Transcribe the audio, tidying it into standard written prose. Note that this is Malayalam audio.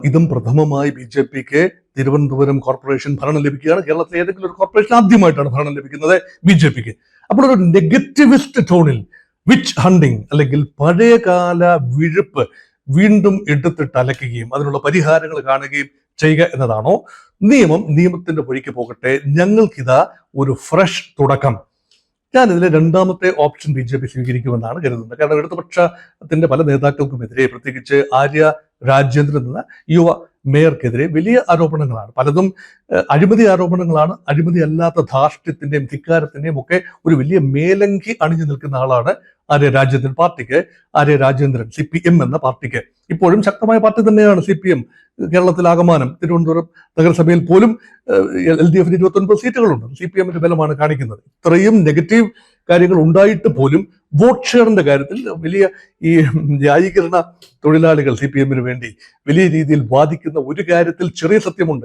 ഇതും പ്രഥമമായി BJP-ക്ക് തിരുവനന്തപുരം കോർപ്പറേഷൻ ഭരണം ലഭിക്കുകയാണ്. കേരളത്തിലെ ഏതെങ്കിലും ഒരു കോർപ്പറേഷൻ ആദ്യമായിട്ടാണ് ഭരണം ലഭിക്കുന്നത് BJP-ക്ക്. അപ്പോൾ ഒരു നെഗറ്റിവിസ്റ്റ് ടോണിൽ വിച്ച് ഹണ്ടിങ് അല്ലെങ്കിൽ പഴയകാല വിഴുപ്പ് വീണ്ടും എടുത്തിട്ട് അലക്കുകയും അതിനുള്ള പരിഹാരങ്ങൾ കാണുകയും ചെയ്യുക എന്നതാണോ? നിയമത്തിന്റെ വഴിക്ക് പോകട്ടെ, ഞങ്ങൾക്കിതാ ഒരു ഫ്രഷ് തുടക്കം. ഞാനിതിലെ രണ്ടാമത്തെ ഓപ്ഷൻ BJP സ്വീകരിക്കുമെന്നാണ് കരുതുന്നത്. കാരണം ഇടതുപക്ഷത്തിന്റെ പല നേതാക്കൾക്കുമെതിരെ, പ്രത്യേകിച്ച് ആര്യ രാജേന്ദ്രൻ എന്ന യുവ മേയർക്കെതിരെ വലിയ ആരോപണങ്ങളാണ്. പലതും അഴിമതി ആരോപണങ്ങളാണ്. അഴിമതി അല്ലാത്ത ധാർഷ്ട്യത്തിന്റെയും ധിക്കാരത്തിന്റെയും ഒക്കെ ഒരു വലിയ മേലങ്കി അണിഞ്ഞു നിൽക്കുന്ന ആളാണ് ആര്യ രാജേന്ദ്രൻ CPM എന്ന പാർട്ടിക്ക്. ഇപ്പോഴും ശക്തമായ പാർട്ടി തന്നെയാണ് CPM. കേരളത്തിലാകമാനം തിരുവനന്തപുരം നഗരസഭയിൽ പോലും LDF-ന് 29 സീറ്റുകളുണ്ട്. CPM-ന്റെ ബലമാണ് കാണിക്കുന്നത്. ഇത്രയും നെഗറ്റീവ് കാര്യങ്ങൾ ഉണ്ടായിട്ട് പോലും വോട്ട് ഷെയറിന്റെ കാര്യത്തിൽ വലിയ ഈ ന്യായീകരണ തൊഴിലാളികൾ CPM-ന് വേണ്ടി വലിയ രീതിയിൽ വാദിക്കുന്ന ഒരു കാര്യത്തിൽ ചെറിയ സത്യമുണ്ട്.